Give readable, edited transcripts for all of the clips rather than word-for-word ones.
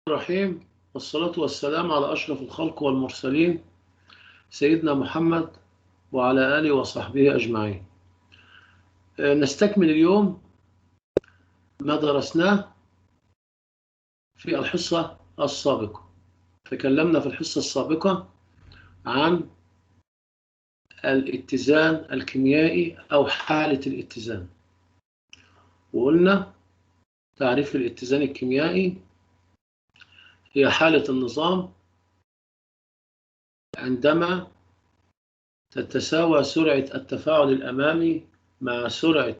الرحيم، والصلاة والسلام على أشرف الخلق والمرسلين سيدنا محمد وعلى آله وصحبه أجمعين. نستكمل اليوم ما درسناه في الحصة السابقة. تكلمنا في الحصة السابقة عن الاتزان الكيميائي أو حالة الاتزان، وقلنا تعريف الاتزان الكيميائي هي حالة النظام عندما تتساوى سرعة التفاعل الأمامي مع سرعة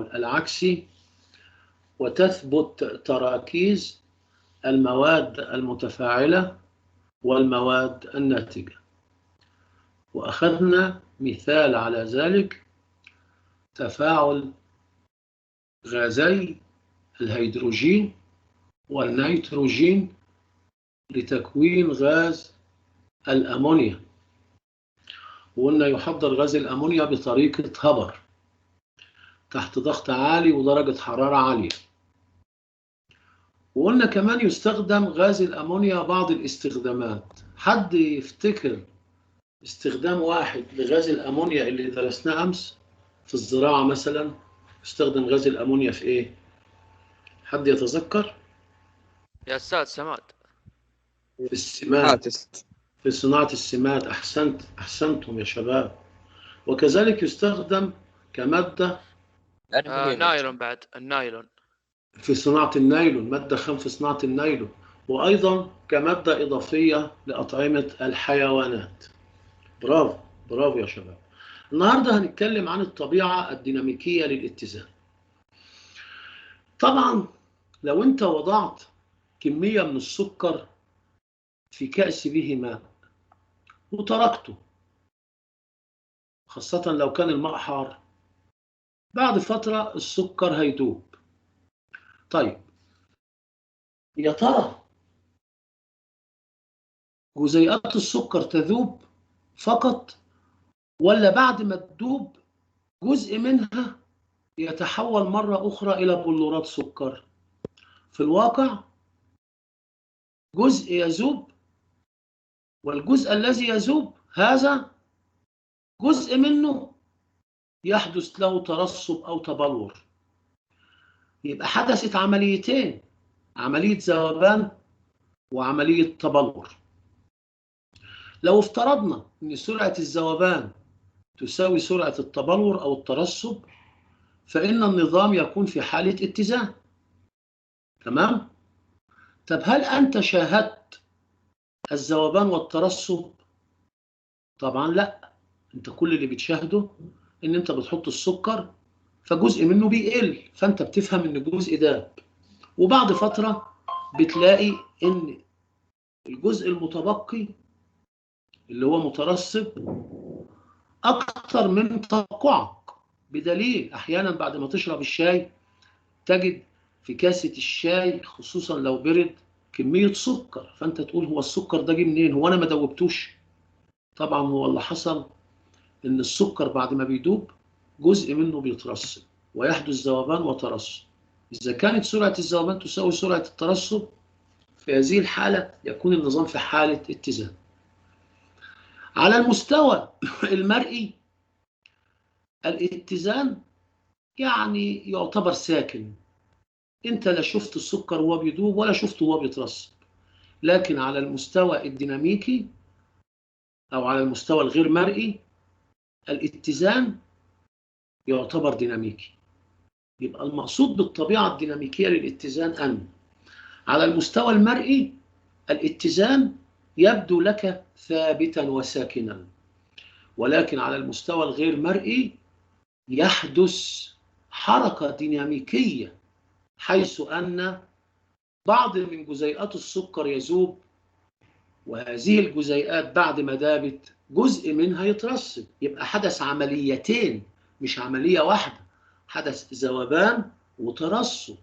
العكسي، وتثبت تراكيز المواد المتفاعلة والمواد الناتجة. وأخذنا مثال على ذلك تفاعل غازي الهيدروجين والنيتروجين لتكوين غاز الأمونيا. وقلنا يحضر غاز الأمونيا بطريقة هبر تحت ضغط عالي ودرجة حرارة عالية. وقلنا كمان يستخدم غاز الأمونيا بعض الاستخدامات. حد يفتكر استخدام واحد لغاز الأمونيا اللي درسناه أمس في الزراعة مثلا؟ يستخدم غاز الأمونيا في إيه؟ حد يتذكر؟ يا أستاذ سماد، في السماد، في صناعة السماد. أحسنتم يا شباب. وكذلك يستخدم كمادة نايلون، بعد النايلون في صناعة النايلون، مادة خام في صناعة النايلون، وأيضا كمادة إضافية لأطعمة الحيوانات. برافو برافو يا شباب. النهاردة هنتكلم عن الطبيعة الديناميكية للاتزان. طبعا لو أنت وضعت كمية من السكر في كأس به ماء وتركته، خاصة لو كان الماء حار، بعد فترة السكر هيدوب. طيب يا ترى جزيئات السكر تذوب فقط، ولا بعد ما تذوب جزء منها يتحول مرة أخرى إلى بلورات سكر؟ في الواقع جزء يذوب، والجزء الذي يذوب هذا جزء منه يحدث له ترسب أو تبلور. يبقى حدثت عمليتين، عملية ذوبان وعملية تبلور. لو افترضنا أن سرعة الذوبان تساوي سرعة التبلور أو الترسب، فإن النظام يكون في حالة اتزان. تمام؟ طب هل أنت شاهدت الذوبان والترسب؟ طبعا لا. أنت كل اللي بتشاهده أن أنت بتحط السكر فجزء منه بيقل، فأنت بتفهم أن جزء داب، وبعد فترة بتلاقي أن الجزء المتبقي اللي هو مترسب أكثر من توقعك. بدليل أحيانا بعد ما تشرب الشاي تجد في كاسة الشاي خصوصا لو برد كمية سكر، فأنت تقول هو السكر ده جه منين؟ هو أنا ما دوبتوش؟ طبعا هو اللي حصل إن السكر بعد ما بيدوب جزء منه بيترسب ويحدث ذوبان وترسب. إذا كانت سرعة الذوبان تساوي سرعة الترسب، في هذه الحالة يكون النظام في حالة اتزان. على المستوى المرئي الاتزان يعني يعتبر ساكن، انت لا شفت السكر وهو بيدوب ولا شفته وهو بيترسب. لكن على المستوى الديناميكي او على المستوى الغير مرئي الاتزان يعتبر ديناميكي. يبقى المقصود بالطبيعة الديناميكية للاتزان أن على المستوى المرئي الاتزان يبدو لك ثابتا وساكنا، ولكن على المستوى الغير مرئي يحدث حركة ديناميكية، حيث أن بعض من جزيئات السكر يذوب، وهذه الجزيئات بعد ما دابت جزء منها يترسب. يبقى حدث عمليتين مش عملية واحدة، حدث ذوبان وترسب.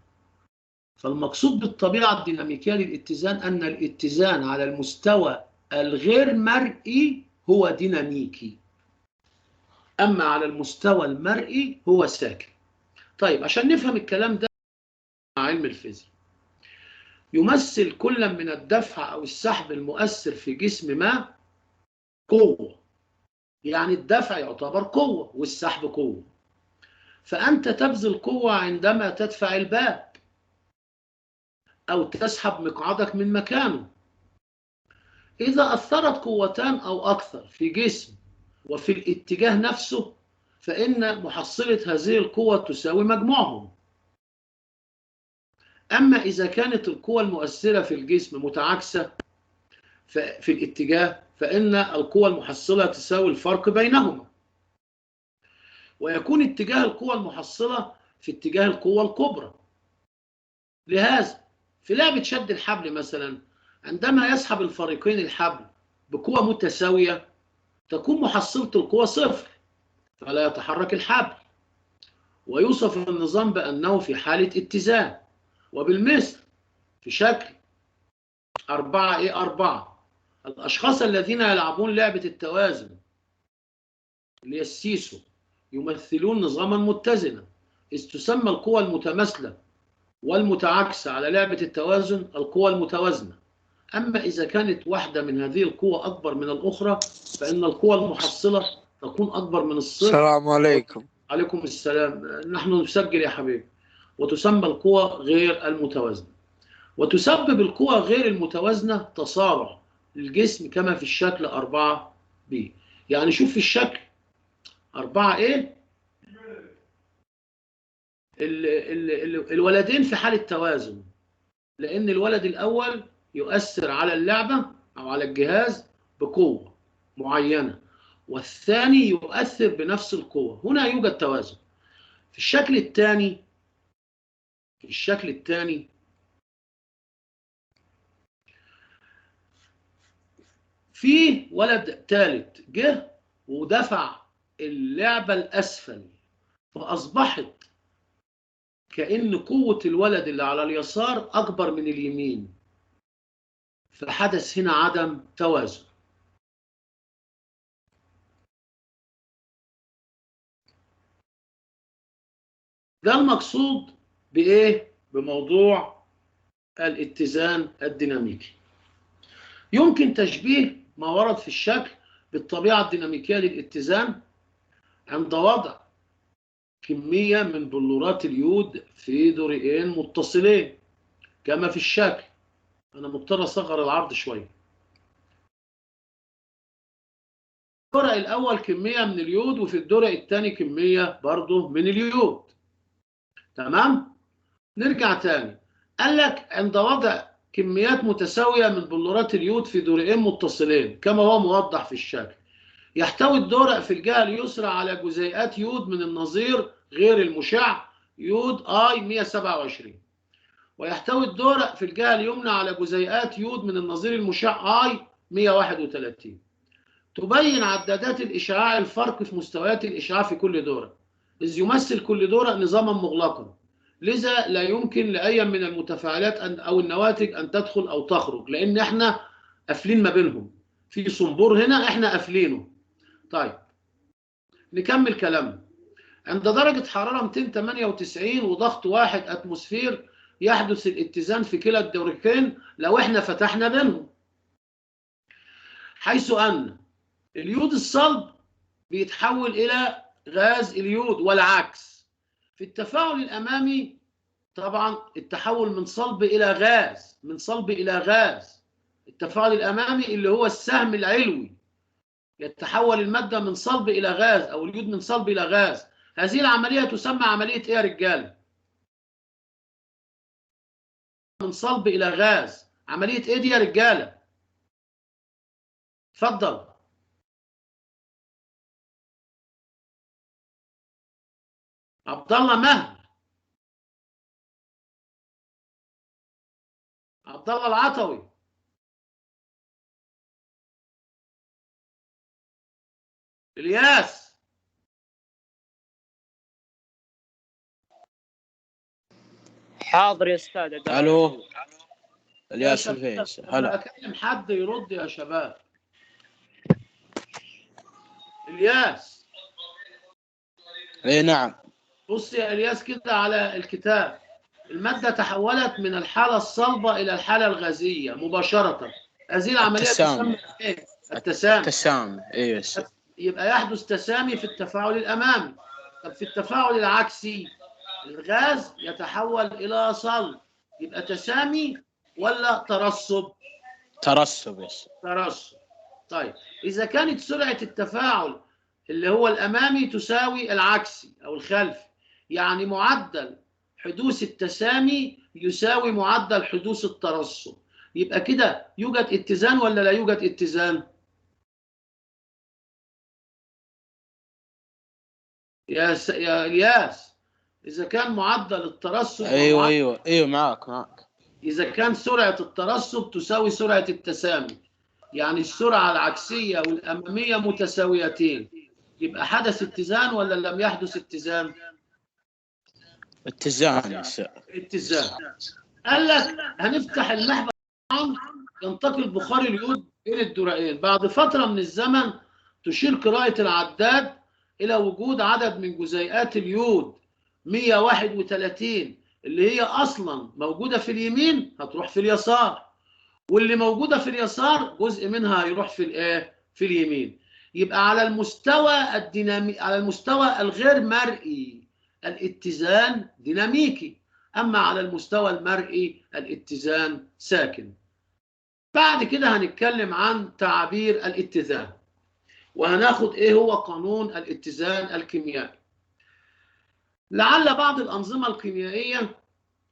فالمقصود بالطبيعة الديناميكية للاتزان أن الاتزان على المستوى الغير مرئي هو ديناميكي، أما على المستوى المرئي هو ساكن. طيب عشان نفهم الكلام ده مع علم الفيزياء، يمثل كل من الدفع أو السحب المؤثر في جسم ما قوة. يعني الدفع يعتبر قوة والسحب قوة. فأنت تبذل قوة عندما تدفع الباب أو تسحب مقعدك من مكانه. إذا أثرت قوتان أو أكثر في جسم وفي الاتجاه نفسه، فإن محصلة هذه القوة تساوي مجموعهم. أما إذا كانت القوة المؤثرة في الجسم متعاكسة في الاتجاه، فإن القوة المحصلة تساوي الفرق بينهما، ويكون اتجاه القوة المحصلة في اتجاه القوة الكبرى. لهذا في لعبة شد الحبل مثلا، عندما يسحب الفريقين الحبل بقوة متساوية، تكون محصلة القوة صفر، فلا يتحرك الحبل، ويوصف النظام بأنه في حالة اتزان. وبالمثل في شكل 4A4 الأشخاص الذين يلعبون لعبة التوازن اللي هي السيسو يمثلون نظاما متزنا، إذ تسمى القوى المتماثلة والمتعاكسة على لعبة التوازن القوى المتوازنة. أما إذا كانت واحدة من هذه القوى أكبر من الأخرى، فإن القوى المحصلة تكون أكبر من الصفر. السلام عليكم. عليكم السلام. نحن نسجل يا حبيبي. وتسمى القوى غير المتوازنة. وتسبب القوى غير المتوازنة تصارع للجسم كما في الشكل 4B. يعني شوف في الشكل 4A الولدين في حالة توازن، لأن الولد الأول يؤثر على اللعبة أو على الجهاز بقوة معينة، والثاني يؤثر بنفس القوة. هنا يوجد توازن. في الشكل الثاني في ولد ثالث جه ودفع اللعبة الأسفل، فأصبحت كأن قوة الولد اللي على اليسار أكبر من اليمين، فحدث هنا عدم توازن. ده المقصود بإيه؟ بموضوع الاتزان الديناميكي. يمكن تشبيه ما ورد في الشكل بالطبيعة الديناميكية للاتزان عند وضع كمية من بلورات اليود في دورقين متصلين كما في الشكل. أنا مضطر أصغر العرض شوية. الدورق الأول كمية من اليود، وفي الدورق الثاني كمية برضه من اليود. تمام؟ نرجع تاني. قال لك عند وضع كميات متساوية من بلورات اليود في دورقين متصلين كما هو موضح في الشكل، يحتوي الدورق في الجهة اليسرى على جزيئات يود من النظير غير المشع يود اي 127، ويحتوي الدورق في الجهة اليمنى على جزيئات يود من النظير المشع اي 131. تبين عدادات الإشعاع الفرق في مستويات الإشعاع في كل دورق، إذ يمثل كل دورق نظاما مغلقا، لذا لا يمكن لأي من المتفاعلات أو النواتج أن تدخل أو تخرج، لأن احنا قافلين ما بينهم، في صنبور هنا احنا قافلينه. طيب نكمل كلامنا. عند درجة حرارة 298 وضغط 1 أتموسفير يحدث الاتزان في كلا الدورقين لو احنا فتحنا بينهم، حيث أن اليود الصلب بيتحول إلى غاز اليود والعكس. في التفاعل الأمامي طبعا التحول من صلب إلى غاز، التفاعل الأمامي اللي هو السهم العلوي، يتحول المادة من صلب إلى غاز أو اليود من صلب إلى غاز. هذه العملية تسمى عملية إيه يا رجالة؟ من صلب إلى غاز. عملية إيه دي يا رجالة؟ اتفضل. عبد الله مهدي، عبد الله العطوي، الياس. حاضر يا استاذ. الو الياس الفيس. هلا اكلم حد يرد يا شباب. الياس. اي نعم. بص يا الياس كده على الكتاب. المادة تحولت من الحالة الصلبة إلى الحالة الغازية مباشرة. هذه العملية التسامي. تسمى إيه؟ التسامي. التسامي، ايوه. يبقى يحدث تسامي في التفاعل الأمامي. طب في التفاعل العكسي الغاز يتحول إلى صلب، يبقى تسامي ولا ترسب؟ ترسب. ترسب. طيب إذا كانت سرعة التفاعل اللي هو الأمامي تساوي العكسي أو الخلفي، يعني معدل حدوث التسامي يساوي معدل حدوث الترسب، يبقى كده يوجد اتزان ولا لا يوجد اتزان؟ يا الياس، إذا كان معدل الترسب ايوه معاك. إذا كان سرعة الترسب تساوي سرعة التسامي، يعني السرعة العكسية والأمامية متساويتين، يبقى حدث اتزان ولا لم يحدث اتزان؟ اتزان. اتزان. قال لك هنفتح المحبس، ينتقل بخار اليود بين الدرائين. بعد فترة من الزمن تشير قراءة العداد إلى وجود عدد من جزيئات اليود 131 اللي هي أصلا موجودة في اليمين هتروح في اليسار، واللي موجودة في اليسار جزء منها هيروح في الايه؟ في اليمين. يبقى على المستوى الدينامي، على المستوى الغير مرئي الاتزان ديناميكي، اما على المستوى المرئي الاتزان ساكن. بعد كده هنتكلم عن تعابير الاتزان، وهناخد ايه هو قانون الاتزان الكيميائي. لعل بعض الأنظمة الكيميائية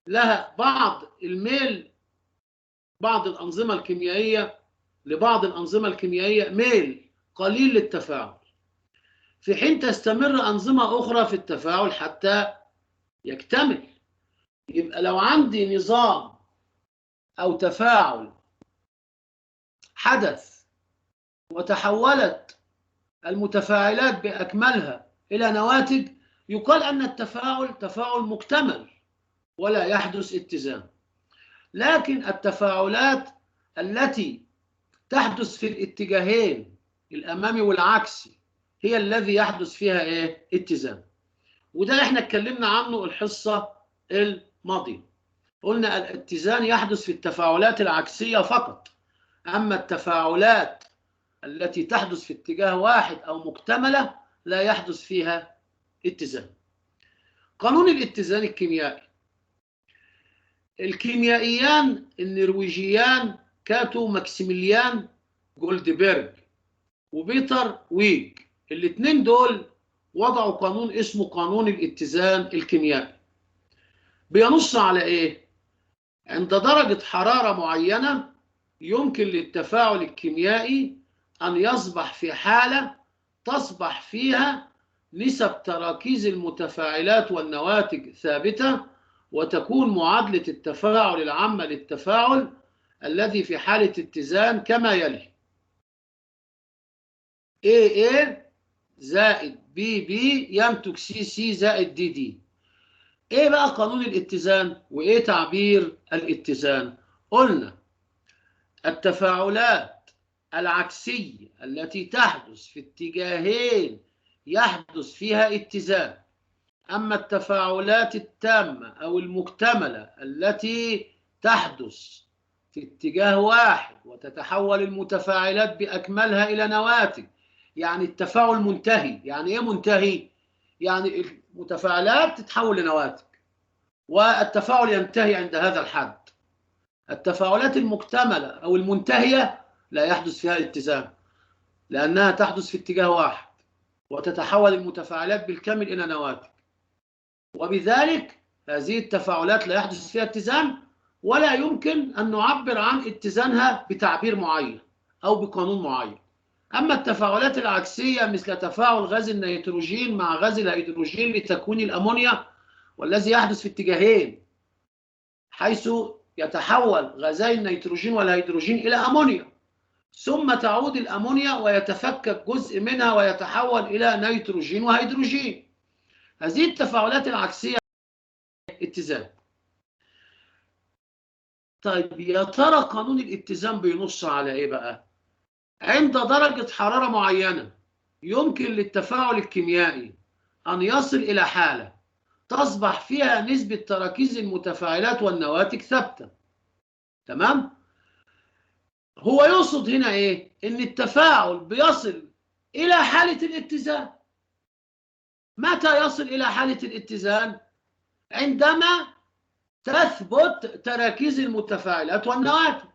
لها بعض الميل، بعض الأنظمة الكيميائية لبعض الأنظمة الكيميائية ميل قليل للتفاعل، في حين تستمر أنظمة أخرى في التفاعل حتى يكتمل. يبقى لو عندي نظام أو تفاعل حدث وتحولت المتفاعلات بأكملها إلى نواتج، يقال أن التفاعل تفاعل مكتمل ولا يحدث اتزان. لكن التفاعلات التي تحدث في الاتجاهين الأمامي والعكسي هي الذي يحدث فيها إيه؟ اتزان. وده احنا اتكلمنا عنه الحصة الماضية، قلنا الاتزان يحدث في التفاعلات العكسية فقط، أما التفاعلات التي تحدث في اتجاه واحد أو مكتملة لا يحدث فيها اتزان. قانون الاتزان الكيميائي. الكيميائيان النرويجيان كاتو ماكسيميليان جولدبرج وبيتر ويج، الاثنين دول وضعوا قانون اسمه قانون الاتزان الكيميائي. بينص على ايه؟ عند درجة حرارة معينة يمكن للتفاعل الكيميائي أن يصبح في حالة تصبح فيها نسب تراكيز المتفاعلات والنواتج ثابتة، وتكون معادلة التفاعل العامة للتفاعل الذي في حالة اتزان كما يلي: AA زائد BB ينتج CC زائد DD. ايه بقى قانون الاتزان وايه تعبير الاتزان؟ قلنا التفاعلات العكسية التي تحدث في اتجاهين يحدث فيها اتزان، أما التفاعلات التامة أو المكتملة التي تحدث في اتجاه واحد وتتحول المتفاعلات بأكملها إلى نواتج، يعني التفاعل منتهي. يعني إيه منتهي؟ يعني المتفاعلات تتحول لنواتج والتفاعل ينتهي عند هذا الحد. التفاعلات المكتملة أو المنتهية لا يحدث فيها اتزان، لأنها تحدث في اتجاه واحد وتتحول المتفاعلات بالكامل إلى نواتج، وبذلك هذه التفاعلات لا يحدث فيها اتزان، ولا يمكن أن نعبر عن اتزانها بتعبير معين أو بقانون معين. أما التفاعلات العكسية مثل تفاعل غاز النيتروجين مع غاز الهيدروجين لتكوين الأمونيا، والذي يحدث في اتجاهين، حيث يتحول غازي النيتروجين والهيدروجين إلى أمونيا، ثم تعود الأمونيا ويتفكك جزء منها ويتحول إلى نيتروجين وهيدروجين. هذه التفاعلات العكسية اتزان. طيب يا ترى قانون الاتزان بينص على إيه بقى؟ عند درجة حرارة معينة يمكن للتفاعل الكيميائي أن يصل إلى حالة تصبح فيها نسبة تراكيز المتفاعلات والنواتج ثابتة. تمام؟ هو يقصد هنا ايه؟ ان التفاعل بيصل الى حالة الاتزان. متى يصل الى حالة الاتزان؟ عندما تثبت تراكيز المتفاعلات والنواتج،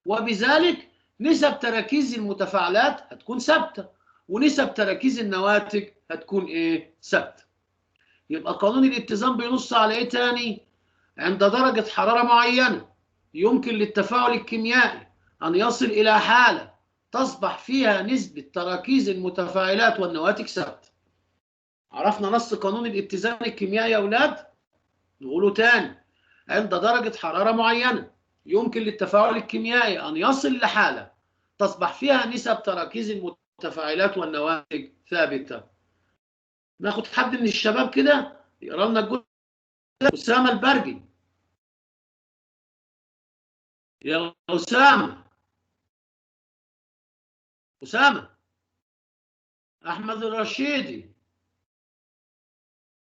وبذلك نسب تراكيز المتفاعلات هتكون ثابتة ونسب تراكيز النواتج هتكون ايه؟ ثابتة. يبقى قانون الاتزان بينص على ايه تاني؟ عند درجة حرارة معينة يمكن للتفاعل الكيميائي أن يصل إلى حالة تصبح فيها نسبة تراكيز المتفاعلات والنواتج ثابتة. عرفنا نص قانون الاتزان الكيميائي يا أولاد؟ نقوله تاني. عند درجة حرارة معينة يمكن للتفاعل الكيميائي أن يصل لحالة تصبح فيها نسب تراكيز المتفاعلات والنواتج ثابتة. ناخد حد من الشباب كده يقرا لنا الجزء. أسامة البرجي. يا أسامة. أسامة. أحمد الرشيدي.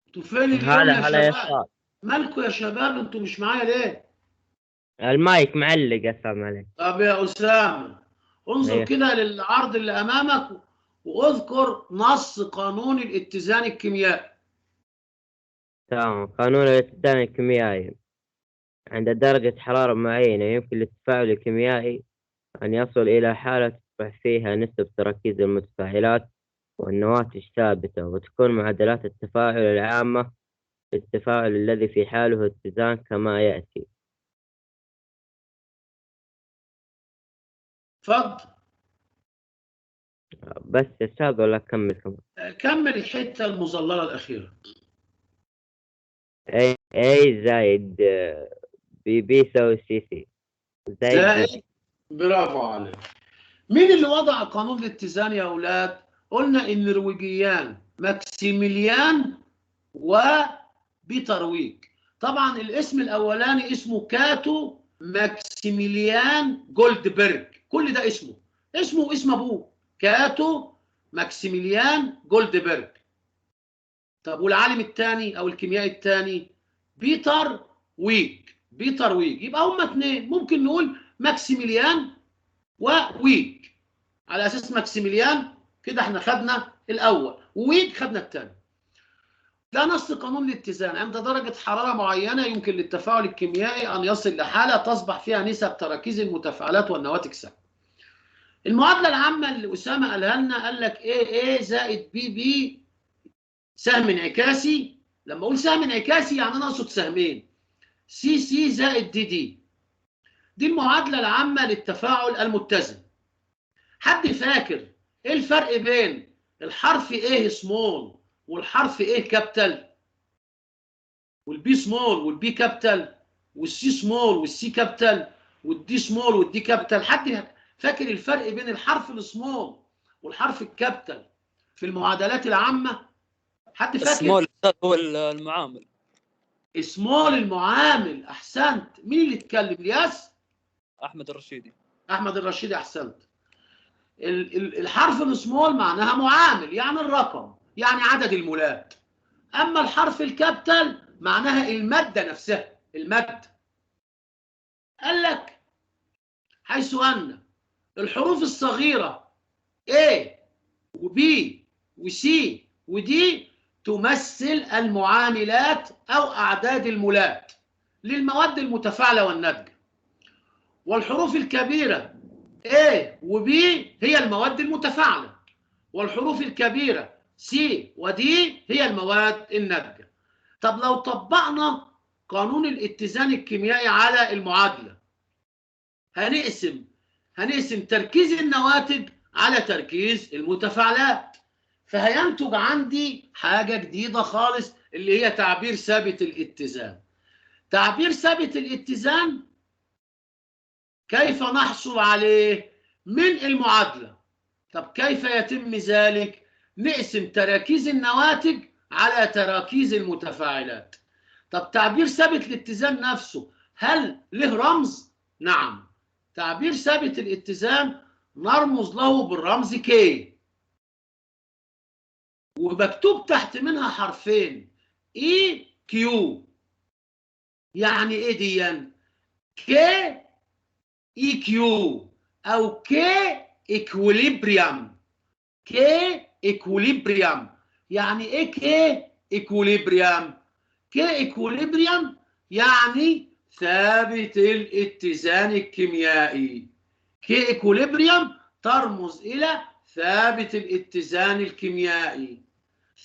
انتوا فين اليوم يا هلا يا شباب؟ استاذ. مالكوا يا شباب انتوا مش معايا ليه؟ المايك معلق اسلم عليك. طب يا أسامة انظر أيه. كده للعرض اللي أمامك واذكر نص قانون الاتزان الكيميائي. تمام. قانون الاتزان الكيميائي: عند درجة حرارة معينة يمكن للتفاعل الكيميائي أن يصل إلى حالة تصبح فيها نسب تركيز المتفاعلات والنواتج ثابتة، وتكون معدلات التفاعل العامة للتفاعل الذي في حاله اتزان كما يأتي. اتفضل. بس يا أستاذ ولا أكمل كمان؟ كمل الحتة المظللة الأخيرة. A زائد بي يساوي سي زائد. برافو عليك. مين اللي وضع قانون الاتزان يا أولاد؟ قلنا النرويجيان ماكسيميليان وبيترويك. طبعا الاسم الأولاني اسمه كاتو ماكسيميليان جولدبرج. كل ده اسمه اسم أبوه كاتو ماكسيميليان جولدبرج. طب والعالم الثاني أو الكيميائي الثاني بيتر ويك. يبقى هما اثنين، ممكن نقول ماكسيميليان وويك. على اساس ماكسيميليان كده احنا خدنا الاول وويك خدنا الثاني. ده نص قانون الاتزان. عند درجه حراره معينه يمكن للتفاعل الكيميائي ان يصل لحاله تصبح فيها نسب تراكيز المتفاعلات والنواتج ثابته. المعادله العامه اللي اسامه قالها لنا قال لك A زائد B سهم انعكاسي. لما اقول سهم انعكاسي يعني انا اقصد سهمين، C زائد D. دي المعادله العامه للتفاعل المتزن. حد فاكر ايه الفرق بين الحرف A سمول والحرف A كابيتال والبي سمول والبي كابيتال والسي سمول والسي كابيتال والدي سمول والدي كابيتال؟ حد فاكر الفرق بين الحرف السمول والحرف الكابيتال في المعادلات العامة؟ حد فاكر؟ السمول هو المعامل. سمول المعامل. احسنت. مين اللي اتكلم؟ الياس؟ احمد الرشيدي. احمد الرشيدي. احسنت. الحرف السمول معناها معامل، يعني الرقم، يعني عدد المولات. اما الحرف الكابيتال معناها المادة نفسها، المادة. قال لك حيث ان الحروف الصغيرة A وB وC وD تمثل المعاملات أو أعداد المولات للمواد المتفاعلة والناتجة، والحروف الكبيرة A وB هي المواد المتفاعلة، والحروف الكبيرة C وD هي المواد الناتجة. طب لو طبقنا قانون الاتزان الكيميائي على المعادلة، هنقسم تركيز النواتج على تركيز المتفاعلات، فهينتج عندي حاجة جديدة خالص اللي هي تعبير ثابت الاتزان. تعبير ثابت الاتزان كيف نحصل عليه؟ من المعادلة. طب كيف يتم ذلك؟ نقسم تراكيز النواتج على تراكيز المتفاعلات. طب تعبير ثابت الاتزان نفسه هل له رمز؟ نعم. تعبير ثابت الاتزان نرمز له بالرمز K، ومكتوب تحت منها حرفين E كيو. يعني ايه دي؟ كي اي كيو او كي اكوليبريم. كي اكوليبريم. يعني ايه كي اكوليبريم؟ كي اكوليبريم يعني ثابت الاتزان الكيميائي. كي اكوليبريم ترمز الى ثابت الاتزان الكيميائي.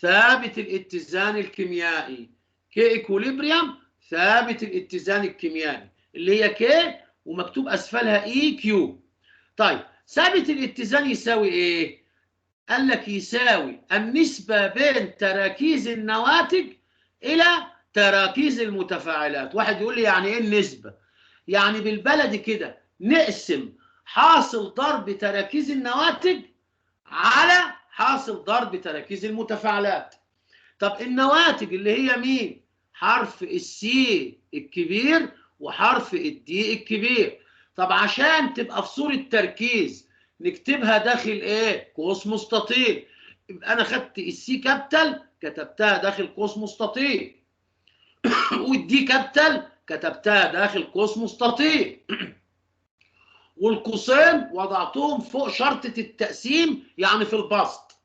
ثابت الاتزان الكيميائي. كي اكوليبريم ثابت الاتزان الكيميائي اللي هي كي ومكتوب اسفلها اي كيو. طيب ثابت الاتزان يساوي ايه؟ قال لك يساوي النسبة بين تراكيز النواتج إلى تراكيز المتفاعلات. واحد يقول لي يعني إيه النسبة؟ يعني بالبلدي كده نقسم حاصل ضرب تراكيز النواتج على حاصل ضرب تراكيز المتفاعلات. طب النواتج اللي هي مين؟ حرف السي الكبير وحرف الدي الكبير. طب عشان تبقى في صورة تركيز نكتبها داخل ايه؟ قوس مستطيل. يبقى انا خدت السي كابيتال كتبتها داخل قوس مستطيل والدي كابيتال كتبتها داخل قوس مستطيل والقوسين وضعتهم فوق شرطة التقسيم يعني في البسط.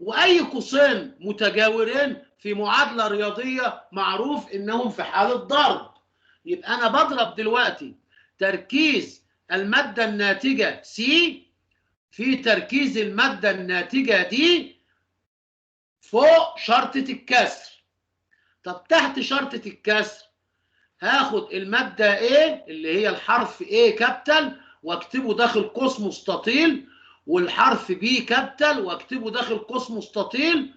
واي قوسين متجاورين في معادلة رياضية معروف انهم في حالة ضرب. يبقى انا بضرب دلوقتي تركيز المادة الناتجة سي في تركيز المادة الناتجة دي فوق شرطة الكسر. طب تحت شرطة الكسر هاخد المادة A اللي هي الحرف A كابيتال واكتبه داخل قوس مستطيل والحرف B كابيتال واكتبه داخل قوس مستطيل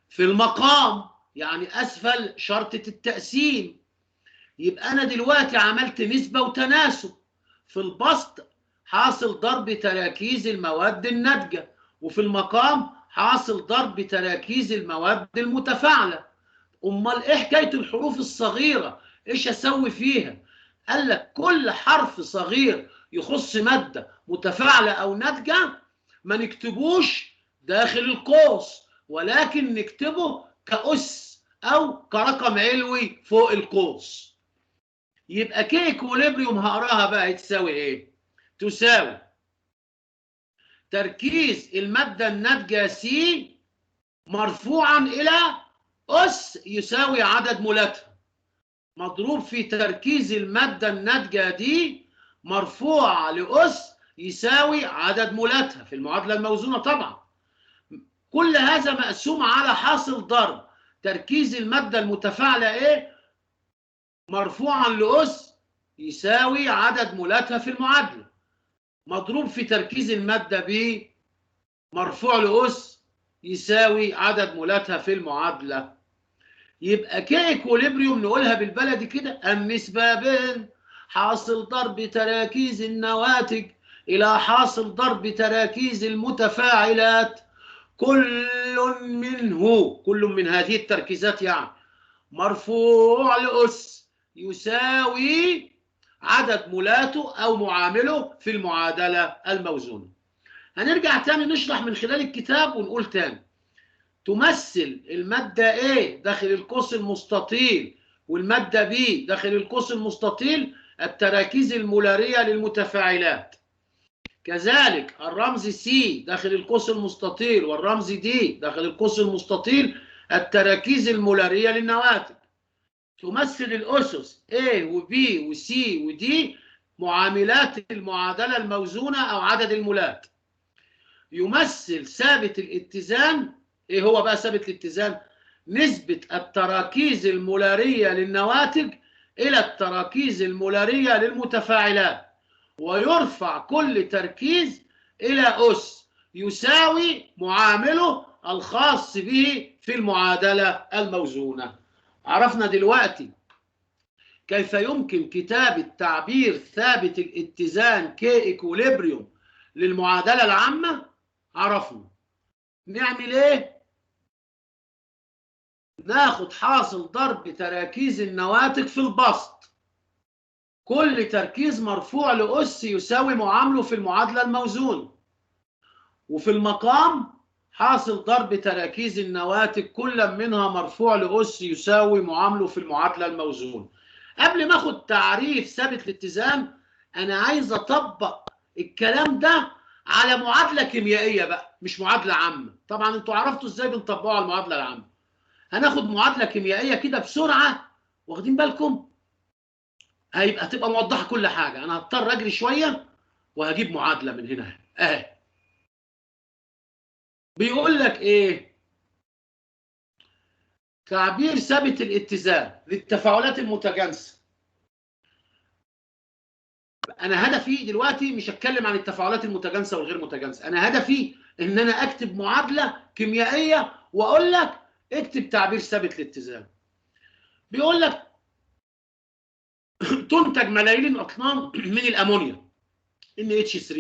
في المقام يعني أسفل شرطة التقسيم. يبقى أنا دلوقتي عملت نسبة وتناسب. في البسط حاصل ضرب تراكيز المواد الناتجة وفي المقام حاصل ضرب تراكيز المواد المتفاعلة. أمال إيه حكاية الحروف الصغيرة؟ إيش أسوي فيها؟ قال لك كل حرف صغير يخص مادة متفاعلة أو ناتجة ما نكتبوش داخل القوس ولكن نكتبه كأس أو كرقم علوي فوق القوس. يبقى كي اكوليبريوم هقراها بقى تساوي ايه؟ تساوي تركيز المادة الناتجة سي مرفوعا إلى أس يساوي عدد مولاتها مضروب في تركيز المادة الناتجة دي مرفوعة لأس يساوي عدد مولاتها في المعادلة الموزونة طبعا. كل هذا مقسوم على حاصل ضرب تركيز المادة المتفاعلة ايه مرفوعا لأس يساوي عدد مولاتها في المعادلة مضروب في تركيز المادة ب مرفوع لأس يساوي عدد مولاتها في المعادلة. يبقى كي اكوليبريوم نقولها بالبلدي كده النسبة بين حاصل ضرب تراكيز النواتج إلى حاصل ضرب تراكيز المتفاعلات كل من هذه التركيزات يعني مرفوع لأس يساوي عدد مولاته أو معامله في المعادلة الموزونة. هنرجع تاني نشرح من خلال الكتاب ونقول تاني تمثل المادة A داخل القوس المستطيل والمادة B داخل القوس المستطيل التراكيز المولارية للمتفاعلات. كذلك الرمز C داخل القوس المستطيل والرمز D داخل القوس المستطيل التراكيز المولارية للنواتج. تمثل الأسس A و B و C و D معاملات المعادلة الموزونة أو عدد المولات. يمثل ثابت الاتزان. إيه هو بقى ثابت الاتزان؟ نسبة التراكيز المولارية للنواتج إلى التراكيز المولارية للمتفاعلات ويرفع كل تركيز إلى أس يساوي معامله الخاص به في المعادلة الموزونة. عرفنا دلوقتي كيف يمكن كتابة تعبير ثابت الاتزان كي إيكوليبريوم للمعادلة العامة. عرفنا نعمل ايه؟ ناخد حاصل ضرب تراكيز النواتج في البسط كل تركيز مرفوع لأس يساوي معامله في المعادلة الموزونة وفي المقام حاصل ضرب تراكيز النواتج كل منها مرفوع لأس يساوي معامله في المعادلة الموزون. قبل ما اخد تعريف ثابت الاتزان انا عايز اطبق الكلام ده على معادلة كيميائية بقى، مش معادلة عامة. طبعا انتوا عرفتوا ازاي بنطبقها على المعادلة العامة. هناخد معادلة كيميائية كده بسرعة، واخدين بالكم؟ هتبقى موضحة كل حاجة. انا هضطر اجري شوية وهجيب معادلة من هنا اهي. بيقول لك ايه؟ تعبير ثابت الاتزان للتفاعلات المتجانسة. انا هدفي دلوقتي مش اتكلم عن التفاعلات المتجانسة والغير متجانسة، انا هدفي ان انا اكتب معادلة كيميائية واقول لك اكتب تعبير ثابت الاتزان. بيقول لك تنتج ملايين الاطنان من الامونيا NH3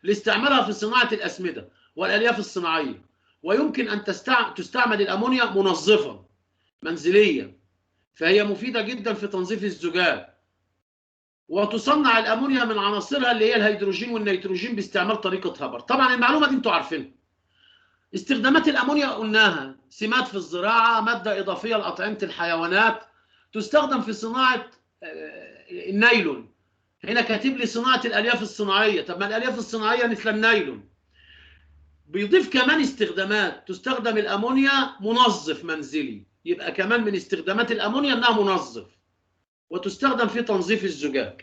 لاستعمالها في صناعة الأسمدة والألياف الصناعية، ويمكن أن تستعمل الأمونيا منظفا منزليا، فهي مفيدة جدا في تنظيف الزجاج. وتصنع الأمونيا من عناصرها اللي هي الهيدروجين والنيتروجين باستعمال طريقة هابر. طبعا المعلومة دي انتوا عارفينها. استخدامات الأمونيا قلناها: سمات في الزراعة، مادة إضافية لأطعمة الحيوانات، تستخدم في صناعة النايلون. هنا كاتب لي صناعة الألياف الصناعية، طب ما الألياف الصناعية مثل النايلون. بيضيف كمان استخدامات: تستخدم الأمونيا منظف منزلي، يبقى كمان من استخدامات الأمونيا إنها منظف، وتستخدم في تنظيف الزجاج.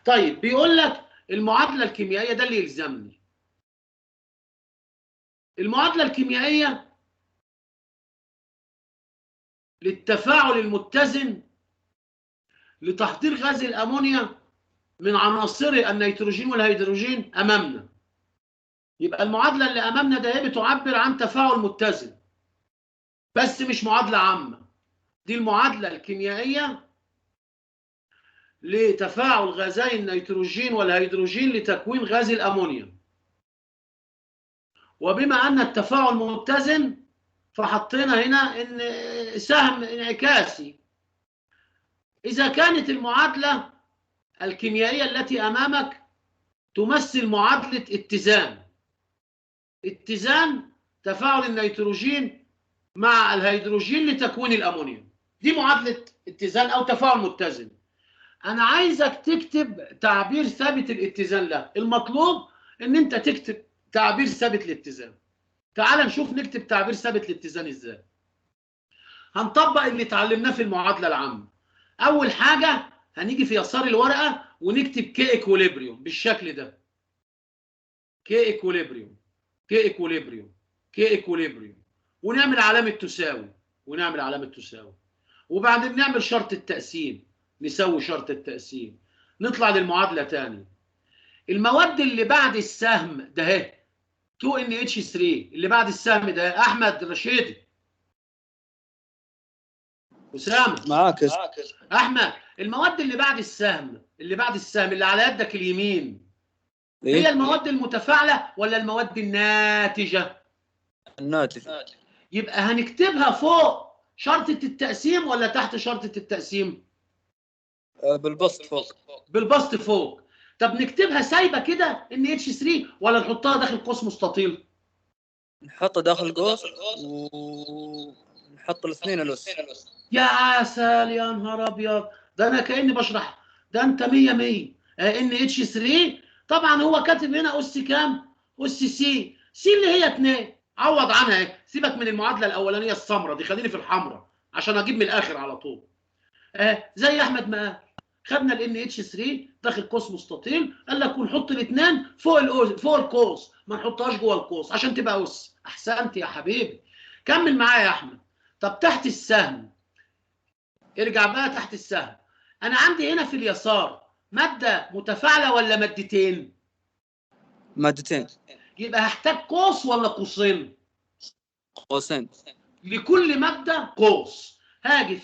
طيب بيقول لك المعادلة الكيميائية، ده اللي يلزمني. المعادلة الكيميائية للتفاعل المتزن لتحضير غاز الأمونيا من عناصر النيتروجين والهيدروجين أمامنا. يبقى المعادلة اللي أمامنا ده هي بتعبر عن تفاعل متزن، بس مش معادلة عامة. دي المعادلة الكيميائية لتفاعل غازي النيتروجين والهيدروجين لتكوين غاز الأمونيا. وبما أن التفاعل متزن فحطينا هنا إن سهم انعكاسي. إذا كانت المعادلة الكيميائية التي أمامك تمثل معادلة اتزان، اتزان تفاعل النيتروجين مع الهيدروجين لتكوين الأمونيا، دي معادلة اتزان أو تفاعل متزن. أنا عايزك تكتب تعبير ثابت الاتزان له. المطلوب إن أنت تكتب تعبير ثابت الاتزان. تعال نشوف نكتب تعبير ثابت الاتزان إزاي. هنطبق اللي اتعلمناه في المعادلة العامة. أول حاجة هنيجي في يسار الورقة ونكتب كي إكوليبريوم بالشكل ده. كي إكوليبريوم، كي إكوليبريوم، كي إكوليبريوم، ونعمل علامة تساوي، ونعمل علامة تساوي، وبعدين نعمل شرط التقسيم، نسوي شرط التقسيم، نطلع للمعادلة تاني. المواد اللي بعد السهم ده اهي 2NH3 اللي بعد السهم ده، أحمد رشيدي، أسامة معاك أحمد، المواد اللي بعد السهم، اللي بعد السهم اللي على يدك اليمين، هي المواد المتفاعلة ولا المواد الناتجة؟ الناتجة. يبقى هنكتبها فوق شرطة التقسيم ولا تحت شرطة التقسيم؟ بالبسط فوق. بالبسط فوق. طب نكتبها سايبة كده NH3 ولا نحطها داخل قوس مستطيل؟ نحطها داخل قوس ونحط الاثنين الأس. يا عسل، يا نهار أبيض، ده أنا كأني بشرح، ده أنت 100 100. NH3 طبعا هو كاتب هنا أس كام؟ أس سي، سي اللي هي 2، عوض عنها اهي. سيبك من المعادلة الأولانية السمراء دي، خليني في الحمراء عشان أجيب من الآخر على طول. زي أحمد ما قال، خدنا ال NH3 داخل قوس مستطيل، قال لك ونحط الاثنين فوق القوس، ما نحطهاش جوه القوس عشان تبقى أس. أحسنت يا حبيبي، كمل معايا يا أحمد. طب تحت السهم، ارجع بقى تحت السهم. أنا عندي هنا في اليسار مادة متفاعلة ولا مادتين؟ مادتين. يبقى هحتاج قوس ولا قوسين؟ قوسين. لكل مادة قوس. هاجي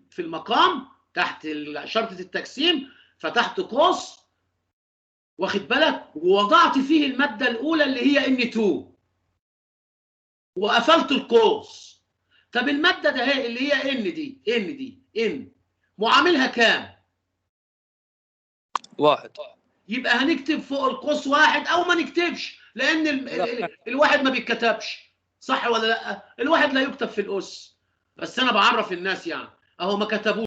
في المقام تحت شرطة التقسيم، فتحت قوس، واخد بالك، ووضعت فيه المادة الأولى اللي هي N2 وقفلت القوس. طب المادة ده هي اللي هي N معاملها كام؟ 1. يبقى هنكتب فوق القوس 1 أو ما نكتبش، لان الواحد ما بيتكتبش، صح ولا لا؟ الواحد لا يكتب في الأس، بس انا بعرف الناس يعني اهو ما كتبوش.